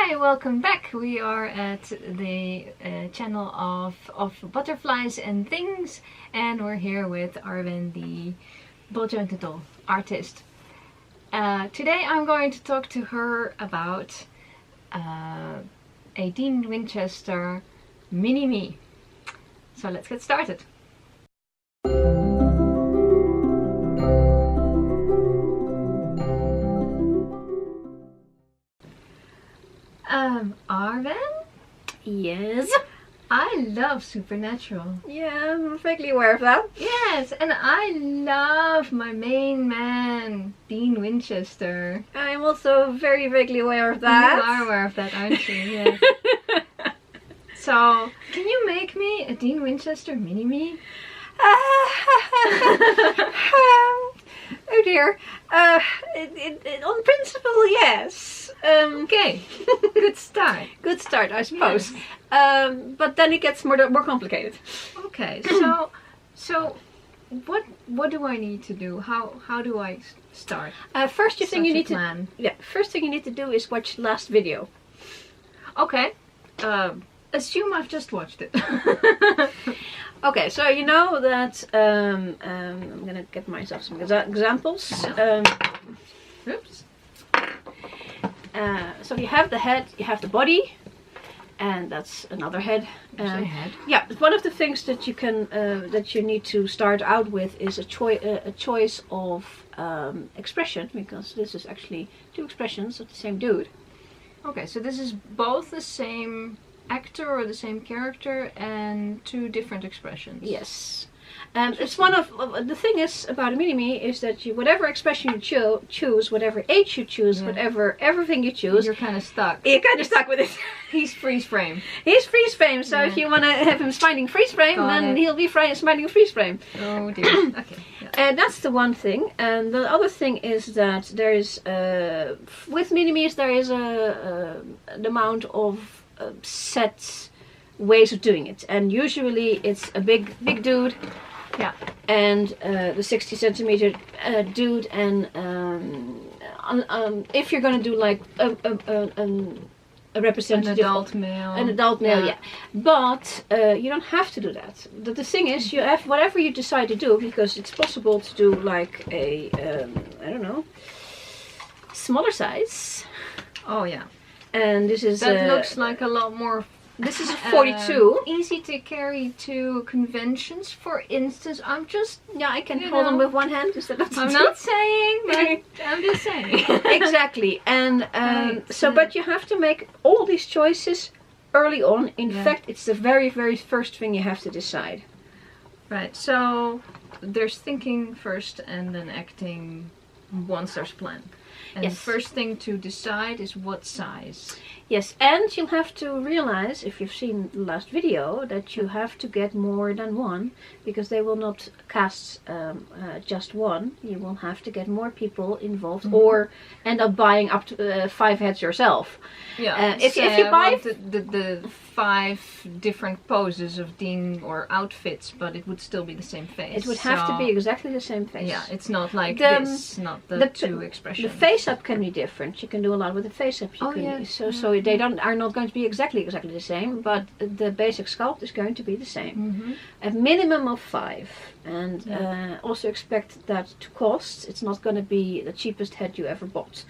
Hi, welcome back. We are at the channel of Butterflies and Things, and we're here with Arwen, the ball jointed doll artist. Today I'm going to talk to her about a Dean Winchester mini-me. So let's get started. Arwen? Yes. I love Supernatural. Yeah, I'm vaguely aware of that. Yes, and I love my main man, Dean Winchester. I'm also very vaguely aware of that. You are aware of that, aren't you? Yes. So, can you make me a Dean Winchester mini-me? Oh dear. On principle, yes. Okay, good start. Good start, I suppose. Yes. But then it gets more complicated. Okay, so what do I need to do? How do I start? First thing you need to do is watch last video. Okay. Assume I've just watched it. Okay, so you know that I'm gonna get myself some examples. Oops. So you have the head, you have the body, and that's another head. Head. Yeah, one of the things that you can that you need to start out with is a choice of expression, because this is actually two expressions of the same dude. Okay, so this is both the same actor or the same character and two different expressions. Yes. It's one of the thing is about a mini-me is that you, whatever expression you choose, whatever age you choose, everything you choose, you're kind of stuck. You're kind of stuck with it. He's freeze frame. He's freeze frame. So if you want to have him smiling freeze frame, then he'll be smiling freeze frame. Oh dear. Okay. Yeah. That's the one thing. And the other thing is that there is with mini-me's there is an amount of set ways of doing it, and usually it's a big dude. Yeah, and the 60 centimeter dude, and if you're gonna do like a representative, an adult male, yeah. But you don't have to do that. The thing is, you have whatever you decide to do, because it's possible to do like a I don't know, smaller size. Oh yeah, and this is that looks like a lot more. This is a 42. Easy to carry to conventions, for instance. I can hold them with one hand. Is that not I'm not saying, but I'm just saying. Exactly. And but you have to make all these choices early on. In fact, it's the very, very first thing you have to decide. Right. So there's thinking first and then acting once there's plan. And the first thing to decide is what size. Yes, and you'll have to realize, if you've seen the last video, that you have to get more than one, because they will not cast just one. You will have to get more people involved, or end up buying up to 5 heads yourself. Yeah, if you buy the 5 different poses of Dean or outfits, but it would still be the same face. It would have to be exactly the same face. Yeah, it's not like this, not the two expressions. The face-up can be different. You can do a lot with the face-up. So they are not going to be exactly the same, but the basic sculpt is going to be the same. A minimum of 5, and also expect that to cost. It's not going to be the cheapest head you ever bought.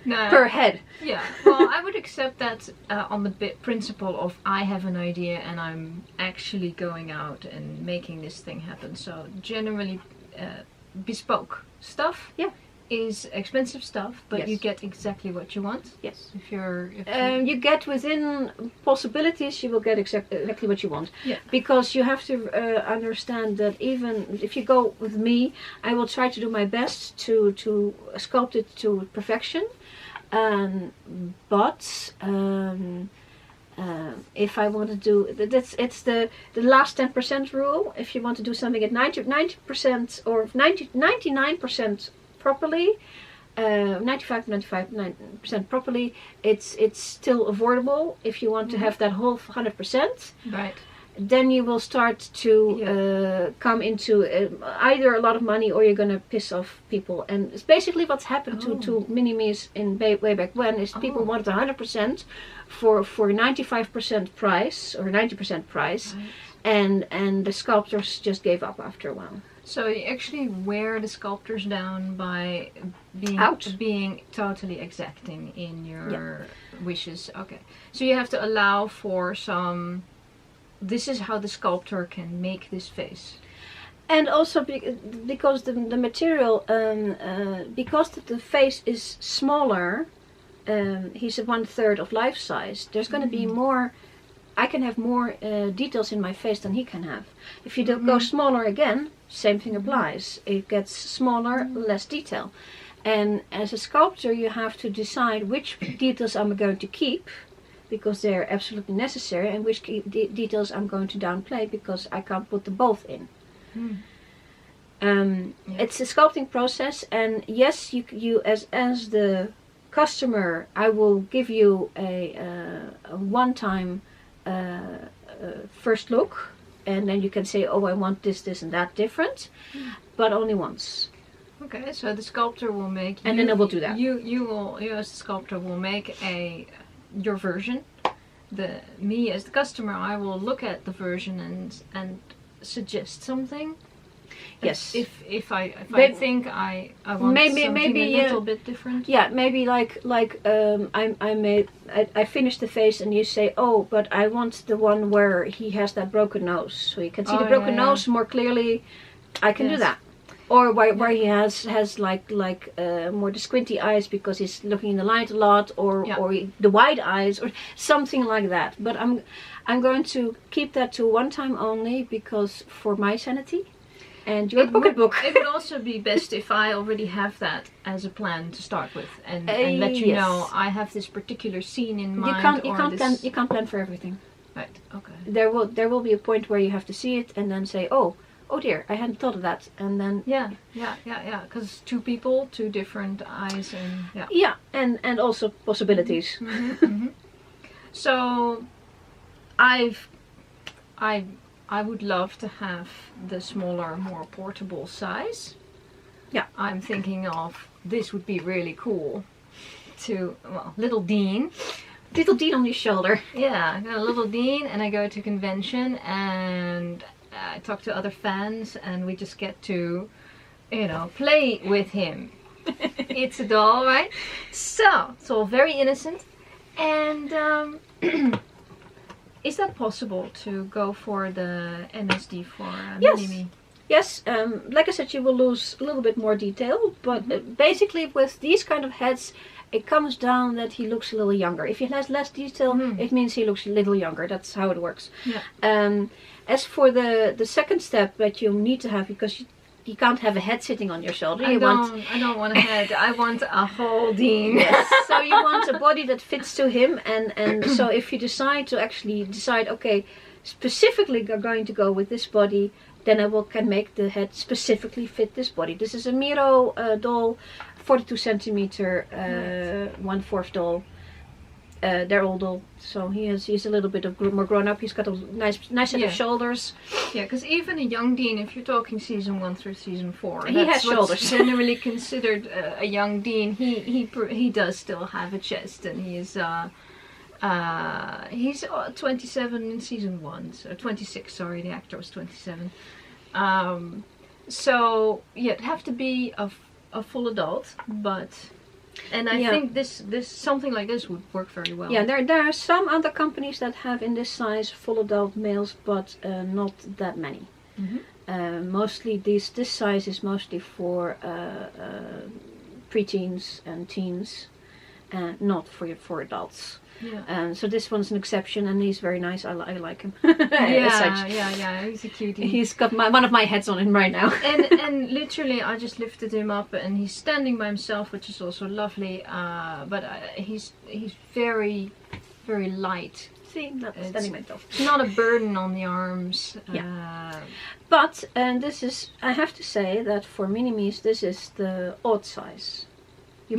No. Per head. Yeah, well, I would accept that on the principle of I have an idea and I'm actually going out and making this thing happen. So generally bespoke stuff is expensive stuff, but you get exactly what you want. Yes. If you get within possibilities, you will get exactly what you want. Yeah. Because you have to understand that even if you go with me, I will try to do my best to sculpt it to perfection. But if I want to do it's the last 10% rule. If you want to do something at 90% or 99% properly, 95% properly, it's still avoidable. If you want to have that whole 100%, right, then you will start to come into either a lot of money or you're going to piss off people. And it's basically what's happened to mini-me's in way back when is people wanted 100% for 95% price or 90% price. Right. And the sculptors just gave up after a while. So you actually wear the sculptors down by being totally exacting in your wishes. Okay. So you have to allow for some, this is how the sculptor can make this face. And also because the material, because the face is smaller, he's 1/3 of life size, there's going to be more, I can have more details in my face than he can have. If you go smaller again, same thing applies. It gets smaller, less detail. And as a sculptor, you have to decide which details I'm going to keep because they're absolutely necessary, and which details I'm going to downplay because I can't put them both in. It's a sculpting process, and yes, you as the customer, I will give you a one-time first look, and then you can say, oh, I want this and that different, but only once. Okay, so the sculptor will make, and then I will do that. You as the sculptor will make your version. Me as the customer, I will look at the version and suggest something. Yes. If I think I want something a little bit different. Yeah, maybe I finished the face and you say, oh, but I want the one where he has that broken nose, so you can see the broken nose more clearly. I can do that. Or where he has more the squinty eyes because he's looking in the light a lot, or the wide eyes, or something like that. But I'm going to keep that to one time only because for my sanity. And your pocketbook. It would also be best if I already have that as a plan to start with, and let you know I have this particular scene in mind. You can't plan for everything. Right. Okay. There will be a point where you have to see it and then say, oh dear, I hadn't thought of that, and then because two people, two different eyes, and and also possibilities. So I would love to have the smaller, more portable size. Yeah. I'm thinking of, this would be really cool little Dean. Little Dean on your shoulder. Yeah, I got a little Dean, and I go to convention and I talk to other fans, and we just get to, play with him. It's a doll, right? So, it's all very innocent. And is that possible to go for the NSD for minimee? Yes, like I said, you will lose a little bit more detail, but basically with these kind of heads, it comes down that he looks a little younger. If he has less detail, it means he looks a little younger. That's how it works. Yeah. As for the second step that you need to have, because you can't have a head sitting on your shoulder. I don't want a head. I want a whole Dean. Yes. So you want a body that fits to him, and so if you decide, okay, specifically we're going to go with this body, then I can make the head specifically fit this body. This is a Miro doll, 42 centimeter, 1/4 doll. They're all doll, so he's a little bit more grown up. He's got a nice set of shoulders. Yeah, because even a young Dean, if you're talking season 1 through season 4, he has shoulders. Generally considered a young Dean. He does still have a chest, and he's 27 in season 1, so 26. Sorry, the actor was 27. So yeah, it'd have to be a full adult, but. And I think this something like this would work very well. Yeah, there are some other companies that have in this size full adult males, but not that many. Mostly this size is mostly for preteens and teens, not for adults. Yeah. So this one's an exception, and he's very nice. I like him. Yeah, he's a cutie. He's got one of my heads on him right now. and literally, I just lifted him up, and he's standing by himself, which is also lovely. But he's very, very light. See, not standing myself. It's not a burden on the arms. But this is, I have to say that for minimees, this is the odd size.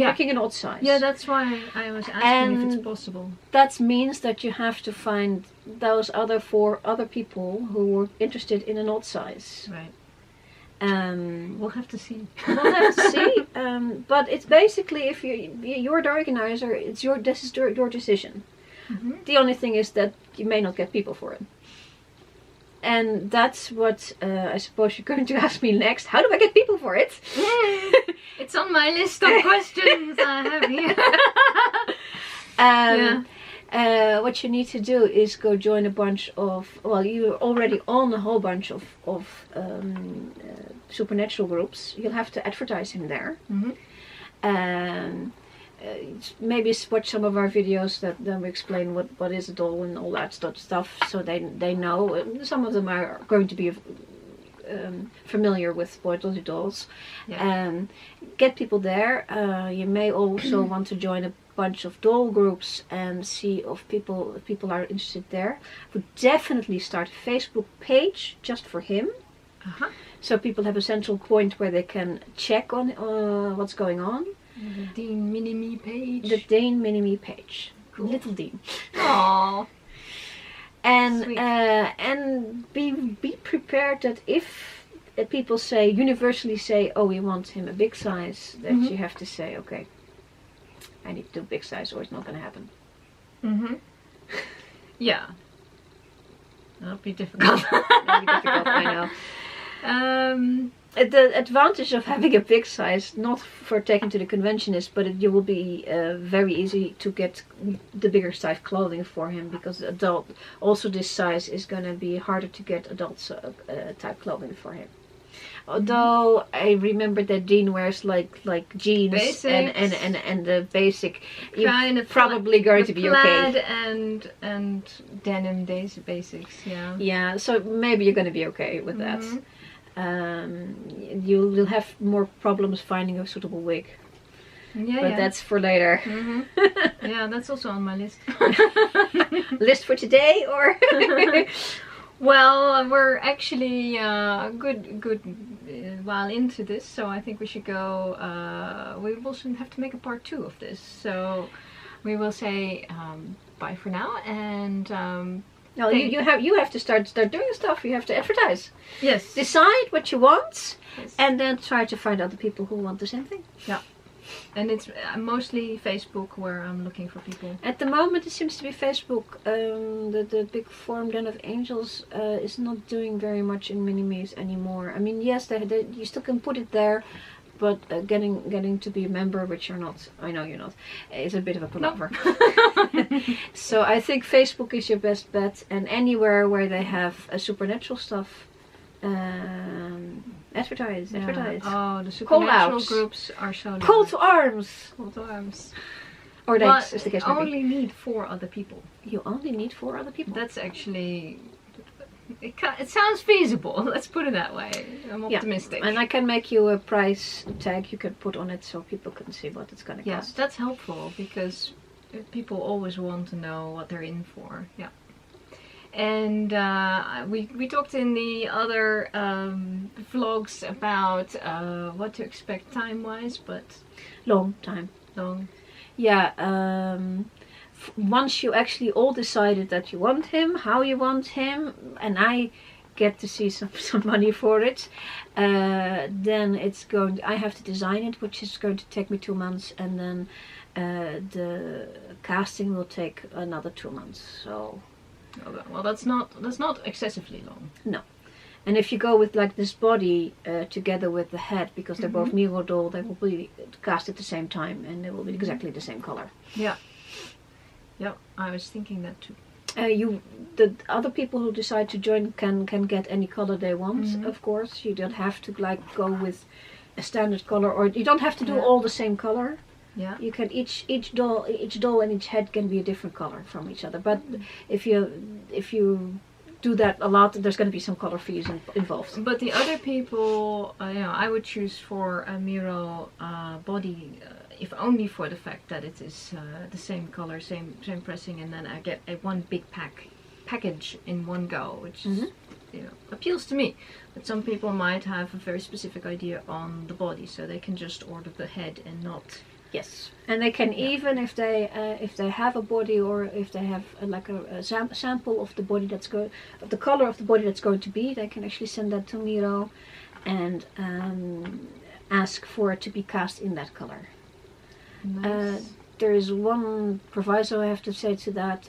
You're picking an odd size. Yeah, that's why I was asking if it's possible. That means that you have to find those other 4 other people who were interested in an odd size. Right. We'll have to see. We'll have to see. But it's basically, if you're the organizer, this is your decision. The only thing is that you may not get people for it. And that's what I suppose you're going to ask me next. How do I get people for it? It's on my list of questions I have here. What you need to do is go join a bunch of, well, you're already on a whole bunch of supernatural groups. You'll have to advertise him there. Maybe watch some of our videos that then we explain what is a doll and all that stuff, so they know. Some of them are going to be familiar with spoiled dolls. Get people there. You may also want to join a bunch of doll groups and see if people are interested there. Would definitely start a Facebook page just for him. So people have a central point where they can check on what's going on. The Dean minimee page. The Dean minimee page. Cool. Little Dean. Aww. And be prepared that if people universally say, oh, we want him a big size, that you have to say, okay, I need to do big size or it's not going to happen. Yeah. That'll be difficult. That'll be difficult, I know. The advantage of having a big size, not for taking to the convention, is but it will be very easy to get the bigger size clothing for him, because adult, also this size is going to be harder to get adult type clothing for him. Although I remember that Dean wears like jeans and the basic, you're probably going to be okay. and denim basics, yeah. Yeah, so maybe you're going to be okay with that. You'll have more problems finding a suitable wig. But that's for later. Yeah, that's also on my list. List for today, or? Well, we're actually good while into this, so I think we should go. We will soon have to make a part 2 of this, so we will say bye for now, and no, you have to start doing stuff. You have to advertise. Yes. Decide what you want, and then try to find other people who want the same thing. Yeah. And it's mostly Facebook where I'm looking for people. At the moment, it seems to be Facebook. The big forum Den of Angels is not doing very much in minimees anymore. I mean, yes, you still can put it there, but getting to be a member, which you're not, I know you're not, is a bit of a palaver. So I think Facebook is your best bet, and anywhere where they have supernatural stuff, advertise. Oh, the supernatural groups are so nice. Call to arms. Call to arms. Or that is the case. You only need 4 other people. You only need 4 other people. That's actually. It sounds feasible. Let's put it that way. I'm optimistic. And I can make you a price tag you can put on it so people can see what it's going to cost. Yes, that's helpful because people always want to know what they're in for. Yeah. And we talked in the other vlogs about what to expect time-wise, but long time. Yeah. Once you actually all decided that you want him, how you want him, and I get to see some money for it, then I have to design it, which is going to take me 2 months, and then the casting will take another 2 months. So. Well, that's not excessively long. No. And if you go with like this body together with the head, because they're both Miro doll, they will be cast at the same time, and they will be exactly the same color. Yeah. Yep, I was thinking that too. The other people who decide to join can get any color they want. Of course, you don't have to like go with a standard color, or you don't have to do all the same color. Yeah. You can each doll and each head can be a different color from each other. But if you do that a lot, there's going to be some color fusion involved. But the other people, I would choose for a Miro body, if only for the fact that it is the same color, same pressing, and then I get one big package in one go, which appeals to me. But some people might have a very specific idea on the body, so they can just order the head and not Yes, and they can even, if they have a body, or if they have like a sample of the body of the color of the body that's going to be, they can actually send that to Miro and ask for it to be cast in that color. Nice. There is one proviso I have to say to that,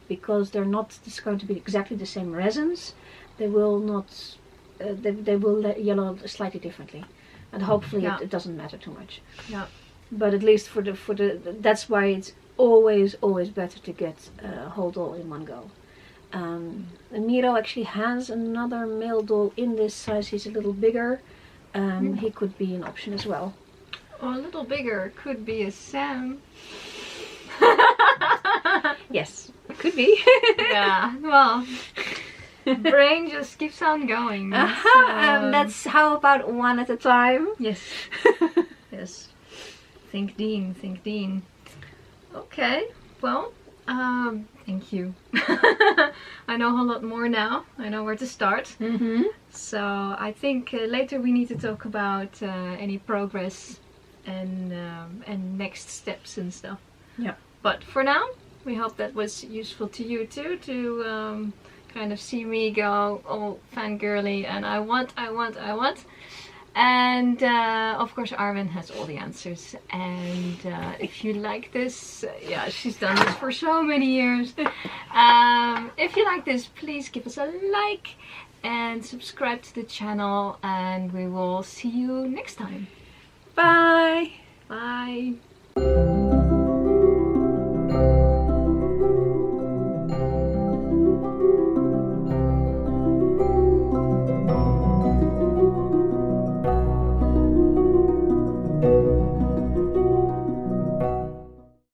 because they're not going to be exactly the same resins. They will not. They will yellow slightly differently, and hopefully it doesn't matter too much. Yeah. But at least for the that's why it's always better to get a whole doll in one go. Miro actually has another male doll in this size. He's a little bigger. He could be an option as well. Or a little bigger, could be a Sam. Yes, it could be. Yeah, well, brain just keeps on going. That's how about one at a time. Yes. Yes. Think Dean, think Dean. Okay, well, thank you. I know a lot more now. I know where to start. So I think later we need to talk about any progress and next steps and stuff. Yeah. But for now, we hope that was useful to you too, to kind of see me go all fangirly and I want. And of course Arwen has all the answers. And if you like this, yeah, she's done this for so many years. If you like this, please give us a like and subscribe to the channel, and we will see you next time. Bye! Bye!